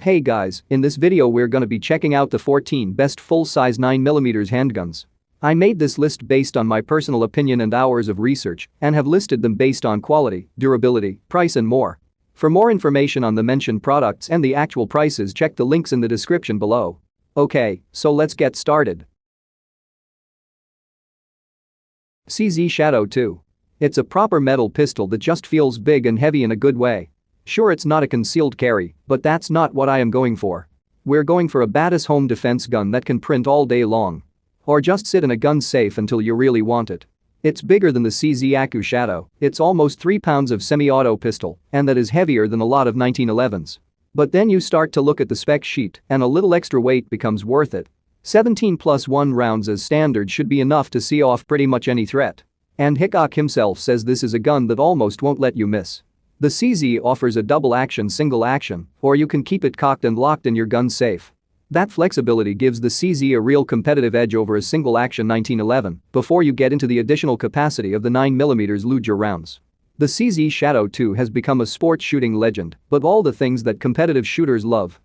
Hey guys, in this video we're gonna be checking out the 14 best full-size 9mm handguns. I made this list based on my personal opinion and hours of research and have listed them based on quality, durability, price and more. For more information on the mentioned products and the actual prices, check the links in the description below. Okay, so let's get started. CZ Shadow 2. It's a proper metal pistol that just feels big and heavy in a good way. Sure, it's not a concealed carry, but that's not what I am going for. We're going for a badass home defense gun that can print all day long. Or just sit in a gun safe until you really want it. It's bigger than the CZ Aku Shadow, it's almost 3 pounds of semi-auto pistol, and that is heavier than a lot of 1911s. But then you start to look at the spec sheet and a little extra weight becomes worth it. 17+1 rounds as standard should be enough to see off pretty much any threat. And Hickok himself says this is a gun that almost won't let you miss. The CZ offers a double action single action, or you can keep it cocked and locked in your gun safe. That flexibility gives the CZ a real competitive edge over a single action 1911 before you get into the additional capacity of the 9mm Luger rounds. The CZ Shadow 2 has become a sports shooting legend, but all the things that competitive shooters love.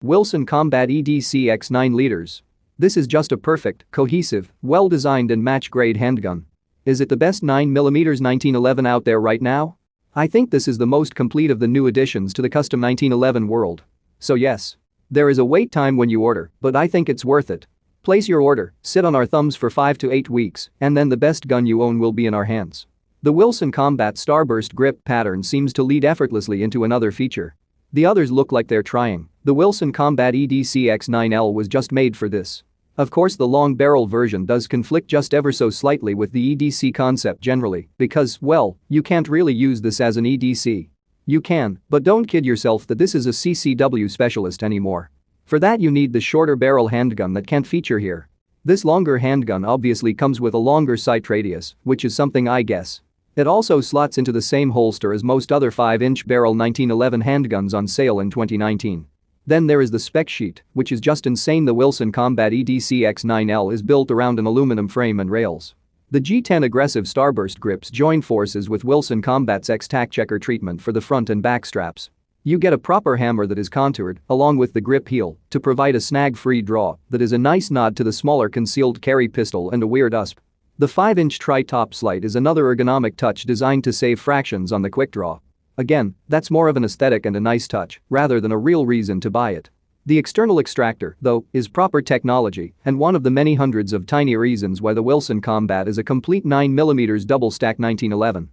Wilson Combat EDC X 9 liters. This is just a perfect, cohesive, well-designed and match-grade handgun. Is it the best 9mm 1911 out there right now? I think this is the most complete of the new additions to the custom 1911 world. So yes. There is a wait time when you order, but I think it's worth it. Place your order, sit on our thumbs for 5 to 8 weeks, and then the best gun you own will be in our hands. The Wilson Combat Starburst grip pattern seems to lead effortlessly into another feature. The others look like they're trying. The Wilson Combat EDC X9L was just made for this. Of course, the long barrel version does conflict just ever so slightly with the EDC concept generally because, well, you can't really use this as an EDC. You can, but don't kid yourself that this is a CCW specialist anymore. For that you need the shorter barrel handgun that can't feature here. This longer handgun obviously comes with a longer sight radius, which is something I guess. It also slots into the same holster as most other 5-inch barrel 1911 handguns on sale in 2019. Then there is the spec sheet, which is just insane. The Wilson Combat EDC X9L is built around an aluminum frame and rails. The G10 aggressive Starburst grips join forces with Wilson Combat's X-Tac checker treatment for the front and back straps. You get a proper hammer that is contoured, along with the grip heel, to provide a snag-free draw that is a nice nod to the smaller concealed carry pistol and a weird USP. The 5-inch tri-top slide is another ergonomic touch designed to save fractions on the quick draw. Again, that's more of an aesthetic and a nice touch, rather than a real reason to buy it. The external extractor, though, is proper technology and one of the many hundreds of tiny reasons why the Wilson Combat is a complete 9mm double-stack 1911.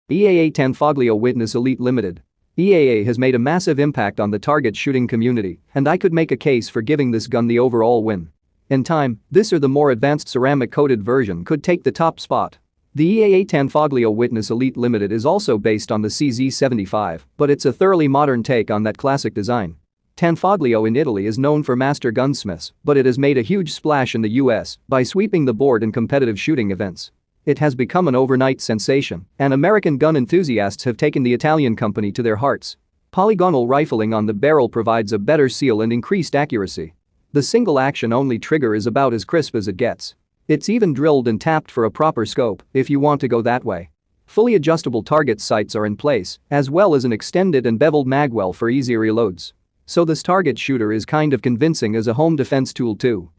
EAA Tanfoglio Witness Elite Limited. EAA has made a massive impact on the target shooting community, and I could make a case for giving this gun the overall win. In time, this or the more advanced ceramic-coated version could take the top spot. The EAA Tanfoglio Witness Elite Limited is also based on the CZ75, but it's a thoroughly modern take on that classic design. Tanfoglio in Italy is known for master gunsmiths, but it has made a huge splash in the US by sweeping the board in competitive shooting events. It has become an overnight sensation, and American gun enthusiasts have taken the Italian company to their hearts. Polygonal rifling on the barrel provides a better seal and increased accuracy. The single-action only trigger is about as crisp as it gets. It's even drilled and tapped for a proper scope if you want to go that way. Fully adjustable target sights are in place, as well as an extended and beveled magwell for easy reloads. So this target shooter is kind of convincing as a home defense tool too.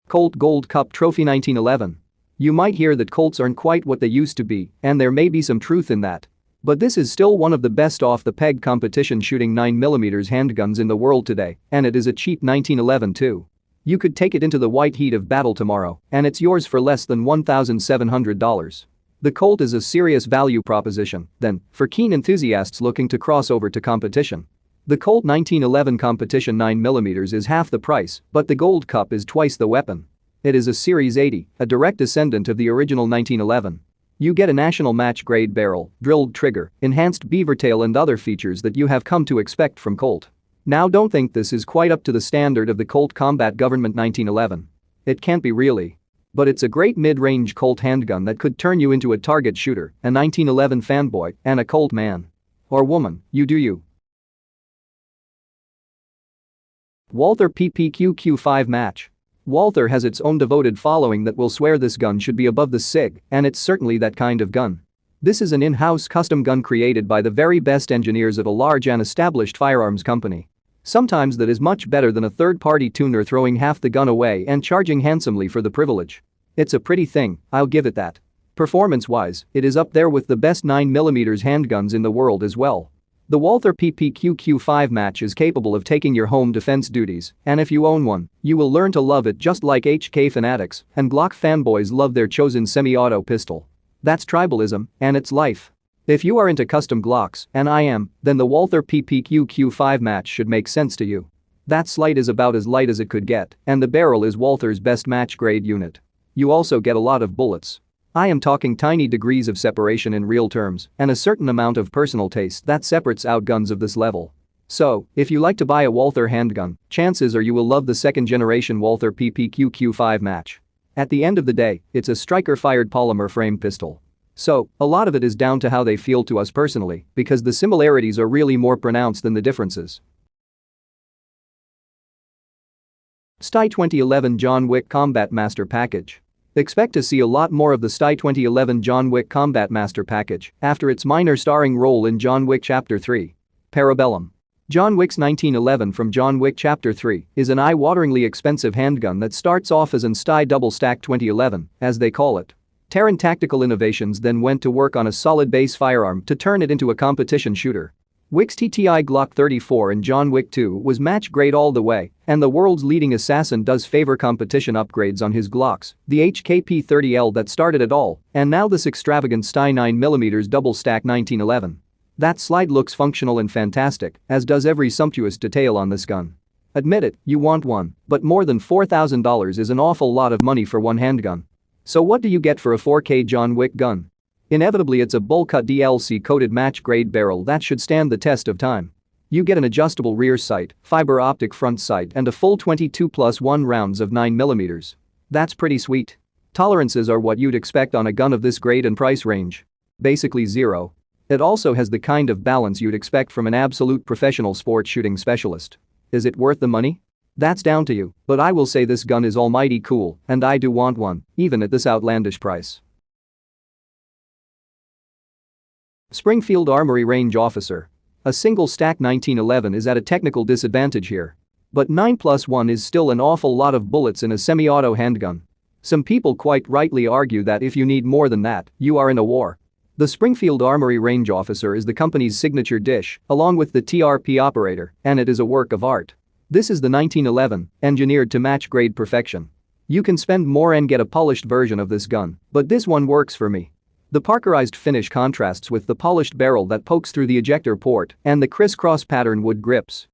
Colt Gold Cup Trophy 1911. You might hear that Colts aren't quite what they used to be, and there may be some truth in that. But this is still one of the best off-the-peg competition shooting 9mm handguns in the world today, and it is a cheap 1911 too. You could take it into the white heat of battle tomorrow, and it's yours for less than $1,700. The Colt is a serious value proposition, then, for keen enthusiasts looking to cross over to competition. The Colt 1911 competition 9mm is half the price, but the Gold Cup is twice the weapon. It is a Series 80, a direct descendant of the original 1911. You get a national match-grade barrel, drilled trigger, enhanced beaver tail and other features that you have come to expect from Colt. Now don't think this is quite up to the standard of the Colt Combat Government 1911. It can't be really. But it's a great mid-range Colt handgun that could turn you into a target shooter, a 1911 fanboy, and a Colt man. Or woman, you do you. Walther PPQ Q5 match. Walther has its own devoted following that will swear this gun should be above the Sig, and it's certainly that kind of gun. This is an in-house custom gun created by the very best engineers of a large and established firearms company. Sometimes that is much better than a third-party tuner throwing half the gun away and charging handsomely for the privilege. It's a pretty thing, I'll give it that. Performance-wise, it is up there with the best 9mm handguns in the world as well. The Walther PPQ-Q5 match is capable of taking your home defense duties, and if you own one, you will learn to love it just like HK fanatics and Glock fanboys love their chosen semi-auto pistol. That's tribalism, and it's life. If you are into custom Glocks, and I am, then the Walther PPQ-Q5 match should make sense to you. That slide is about as light as it could get, and the barrel is Walther's best match-grade unit. You also get a lot of bullets. I am talking tiny degrees of separation in real terms, and a certain amount of personal taste that separates out guns of this level. So, if you like to buy a Walther handgun, chances are you will love the second-generation Walther PPQ-Q5 match. At the end of the day, it's a striker-fired polymer frame pistol. So, a lot of it is down to how they feel to us personally, because the similarities are really more pronounced than the differences. STI 2011 John Wick Combat Master Package. Expect to see a lot more of the STI 2011 John Wick Combat Master Package after its minor starring role in John Wick Chapter 3. Parabellum. John Wick's 1911 from John Wick Chapter 3 is an eye-wateringly expensive handgun that starts off as an STI Double Stack 2011, as they call it. Terran Tactical Innovations then went to work on a solid base firearm to turn it into a competition shooter. Wick's TTI Glock 34 in John Wick 2 was match grade all the way, and the world's leading assassin does favor competition upgrades on his Glocks, the HKP-30L that started it all, and now this extravagant STI 9mm Double Stack 1911. That slide looks functional and fantastic, as does every sumptuous detail on this gun. Admit it, you want one, but more than $4,000 is an awful lot of money for one handgun. So what do you get for a 4K John Wick gun? Inevitably it's a bull-cut DLC-coated match-grade barrel that should stand the test of time. You get an adjustable rear sight, fiber optic front sight and a full 22+1 rounds of 9mm. That's pretty sweet. Tolerances are what you'd expect on a gun of this grade and price range. Basically zero. It also has the kind of balance you'd expect from an absolute professional sport shooting specialist. Is it worth the money? That's down to you, but I will say this gun is almighty cool, and I do want one, even at this outlandish price. Springfield Armory Range Officer. A single stack 1911 is at a technical disadvantage here. But 9+1 is still an awful lot of bullets in a semi-auto handgun. Some people quite rightly argue that if you need more than that, you are in a war. The Springfield Armory Range Officer is the company's signature dish, along with the TRP operator, and it is a work of art. This is the 1911, engineered to match grade perfection. You can spend more and get a polished version of this gun, but this one works for me. The Parkerized finish contrasts with the polished barrel that pokes through the ejector port and the crisscross pattern wood grips.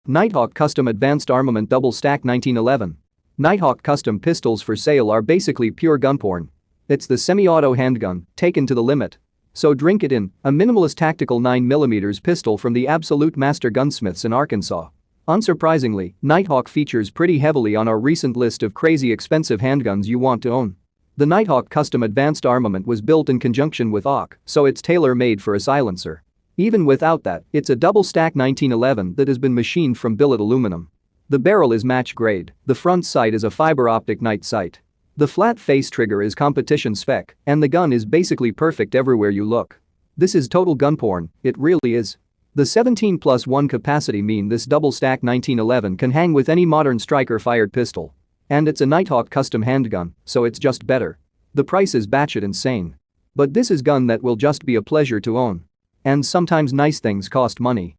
Nighthawk Custom Advanced Armament Double Stack 1911. Nighthawk custom pistols for sale are basically pure gun porn. It's the semi-auto handgun, taken to the limit. So drink it in, a minimalist tactical 9mm pistol from the absolute master gunsmiths in Arkansas. Unsurprisingly, Nighthawk features pretty heavily on our recent list of crazy expensive handguns you want to own. The Nighthawk Custom Advanced Armament was built in conjunction with AUK, so it's tailor-made for a silencer. Even without that, it's a double-stack 1911 that has been machined from billet aluminum. The barrel is match grade, the front sight is a fiber optic night sight. The flat face trigger is competition spec, and the gun is basically perfect everywhere you look. This is total gun porn, it really is. The 17+1 capacity mean this double-stack 1911 can hang with any modern striker-fired pistol. And it's a Nighthawk custom handgun, so it's just better. The price is batshit insane. But this is gun that will just be a pleasure to own. And sometimes nice things cost money.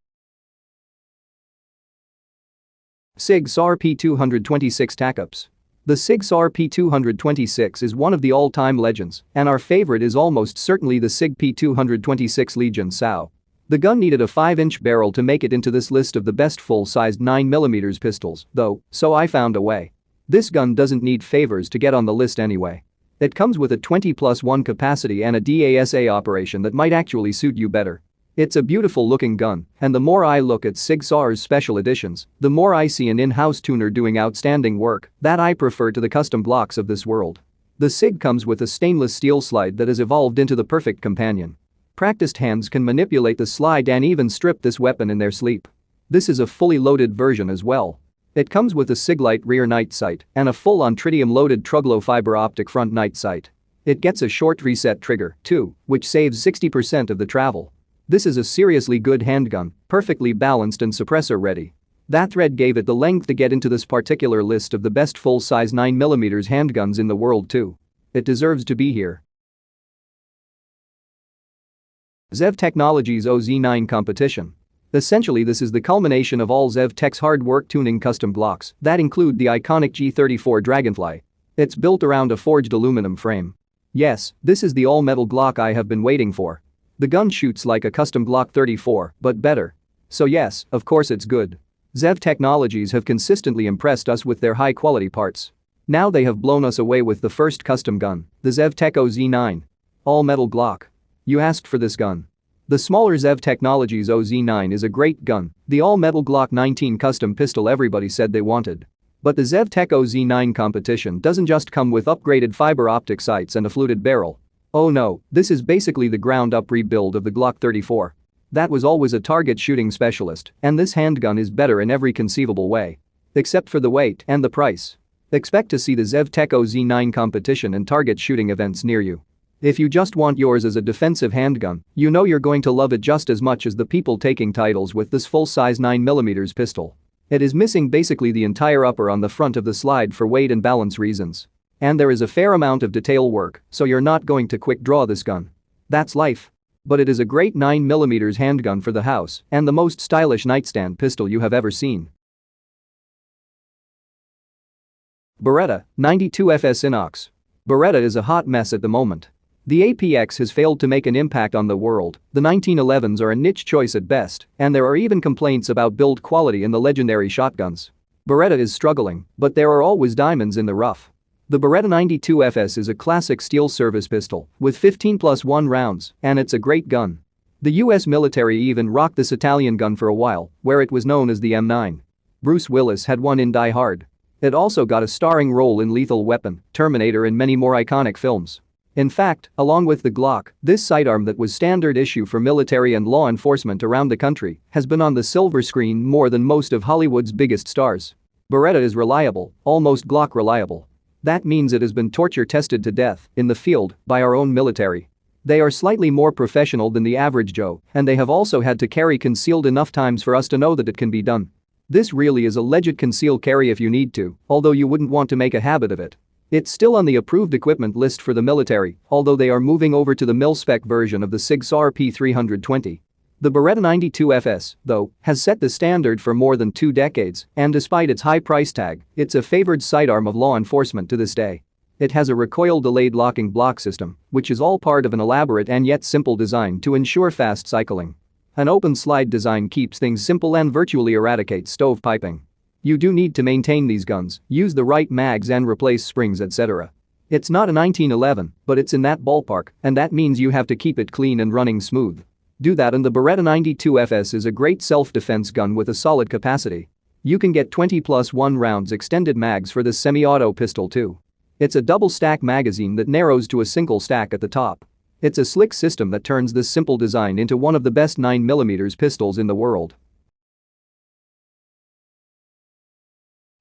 Sig Sauer P226 TACUPS. The Sig Sauer P226 is one of the all-time legends, and our favorite is almost certainly the Sig P226 Legion SAU. The gun needed a 5-inch barrel to make it into this list of the best full-sized 9mm pistols, though, so I found a way. This gun doesn't need favors to get on the list anyway. It comes with a 20+1 capacity and a DASA operation that might actually suit you better. It's a beautiful looking gun, and the more I look at Sig Sauer's special editions, the more I see an in-house tuner doing outstanding work that I prefer to the custom blocks of this world. The Sig comes with a stainless steel slide that has evolved into the perfect companion. Practiced hands can manipulate the slide and even strip this weapon in their sleep. This is a fully loaded version as well. It comes with a Siglite rear night sight and a full-on tritium-loaded Truglo fiber optic front night sight. It gets a short reset trigger, too, which saves 60% of the travel. This is a seriously good handgun, perfectly balanced and suppressor-ready. That thread gave it the length to get into this particular list of the best full-size 9mm handguns in the world too. It deserves to be here. Zev Technologies Oz9 competition. Essentially, this is the culmination of all Zev Tech's hard work tuning custom Glocks that include the iconic G34 Dragonfly. It's built around a forged aluminum frame. Yes, this is the all-metal Glock I have been waiting for. The gun shoots like a custom Glock 34, but better. So yes, of course it's good. Zev Technologies have consistently impressed us with their high-quality parts. Now they have blown us away with the first custom gun, the Zev Tech Oz9. All-metal Glock. You asked for this gun. The smaller Zev Technologies Oz9 is a great gun, the all-metal Glock 19 custom pistol everybody said they wanted. But the Zev Tech Oz9 competition doesn't just come with upgraded fiber optic sights and a fluted barrel. Oh no, this is basically the ground-up rebuild of the Glock 34. That was always a target shooting specialist, and this handgun is better in every conceivable way. Except for the weight and the price. Expect to see the Zev Tech Oz9 competition and target shooting events near you. If you just want yours as a defensive handgun, you know you're going to love it just as much as the people taking titles with this full-size 9mm pistol. It is missing basically the entire upper on the front of the slide for weight and balance reasons. And there is a fair amount of detail work, so you're not going to quick draw this gun. That's life. But it is a great 9mm handgun for the house and the most stylish nightstand pistol you have ever seen. Beretta 92FS Inox. Beretta is a hot mess at the moment. The APX has failed to make an impact on the world, the 1911s are a niche choice at best, and there are even complaints about build quality in the legendary shotguns. Beretta is struggling, but there are always diamonds in the rough. The Beretta 92FS is a classic steel service pistol with 15+1 rounds, and it's a great gun. The US military even rocked this Italian gun for a while, where it was known as the M9. Bruce Willis had one in Die Hard. It also got a starring role in Lethal Weapon, Terminator and many more iconic films. In fact, along with the Glock, this sidearm that was standard issue for military and law enforcement around the country has been on the silver screen more than most of Hollywood's biggest stars. Beretta is reliable, almost Glock reliable. That means it has been torture tested to death in the field by our own military. They are slightly more professional than the average Joe, and they have also had to carry concealed enough times for us to know that it can be done. This really is a legit conceal carry if you need to, although you wouldn't want to make a habit of it. It's still on the approved equipment list for the military, although they are moving over to the mil-spec version of the Sig Sauer P226. The Beretta 92FS, though, has set the standard for more than 2 decades, and despite its high price tag, it's a favored sidearm of law enforcement to this day. It has a recoil-delayed locking block system, which is all part of an elaborate and yet simple design to ensure fast cycling. An open slide design keeps things simple and virtually eradicates stovepiping. You do need to maintain these guns, use the right mags and replace springs etc. It's not a 1911, but it's in that ballpark, and that means you have to keep it clean and running smooth. Do that, and the Beretta 92FS is a great self-defense gun with a solid capacity. You can get 20+1 rounds extended mags for this semi-auto pistol too. It's a double-stack magazine that narrows to a single stack at the top. It's a slick system that turns this simple design into one of the best 9mm pistols in the world.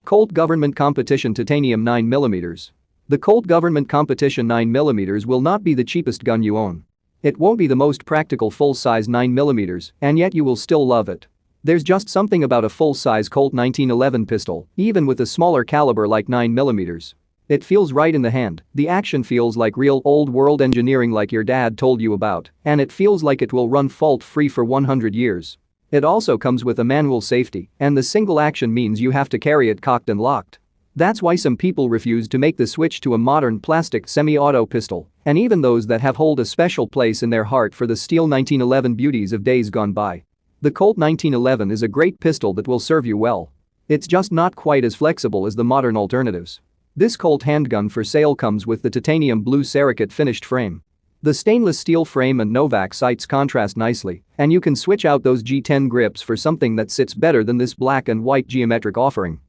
Colt Government Competition Titanium 9mm. The Colt Government Competition 9mm will not be the cheapest gun you own. It won't be the most practical full-size 9mm, and yet you will still love it. There's just something about a full-size Colt 1911 pistol, even with a smaller caliber like 9mm. It feels right in the hand, the action feels like real old-world engineering like your dad told you about, and it feels like it will run fault-free for 100 years. It also comes with a manual safety, and the single action means you have to carry it cocked and locked. That's why some people refuse to make the switch to a modern plastic semi-auto pistol, and even those that have hold a special place in their heart for the steel 1911 beauties of days gone by. The Colt 1911 is a great pistol that will serve you well. It's just not quite as flexible as the modern alternatives. This Colt handgun for sale comes with the titanium blue ceramic finished frame. The stainless steel frame and Novak sights contrast nicely, and you can switch out those G10 grips for something that sits better than this black and white geometric offering.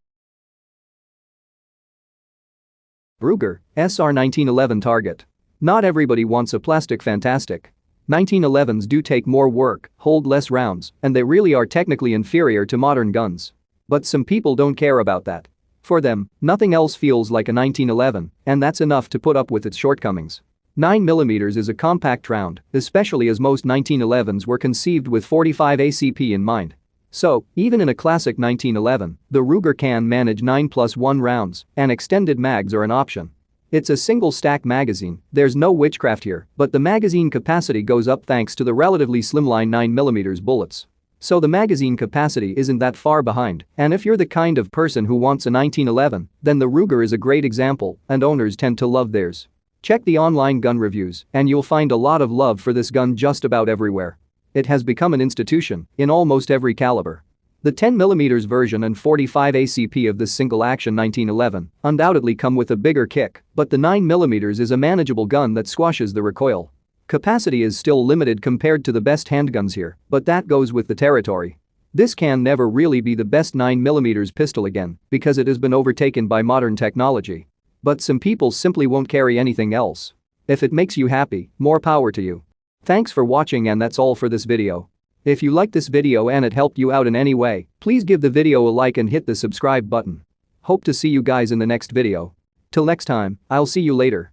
Ruger SR 1911 Target. Not everybody wants a plastic fantastic. 1911s do take more work, hold less rounds, and they really are technically inferior to modern guns. But some people don't care about that. For them, nothing else feels like a 1911, and that's enough to put up with its shortcomings. 9mm is a compact round, especially as most 1911s were conceived with 45 ACP in mind. So, even in a classic 1911, the Ruger can manage 9+1 rounds, and extended mags are an option. It's a single-stack magazine, there's no witchcraft here, but the magazine capacity goes up thanks to the relatively slimline 9mm bullets. So the magazine capacity isn't that far behind, and if you're the kind of person who wants a 1911, then the Ruger is a great example, and owners tend to love theirs. Check the online gun reviews, and you'll find a lot of love for this gun just about everywhere. It has become an institution in almost every caliber. The 10mm version and 45 ACP of this single-action 1911 undoubtedly come with a bigger kick, but the 9mm is a manageable gun that squashes the recoil. Capacity is still limited compared to the best handguns here, but that goes with the territory. This can never really be the best 9mm pistol again because it has been overtaken by modern technology. But some people simply won't carry anything else. If it makes you happy, more power to you. Thanks for watching, and that's all for this video. If you liked this video and it helped you out in any way, please give the video a like and hit the subscribe button. Hope to see you guys in the next video. Till next time, I'll see you later.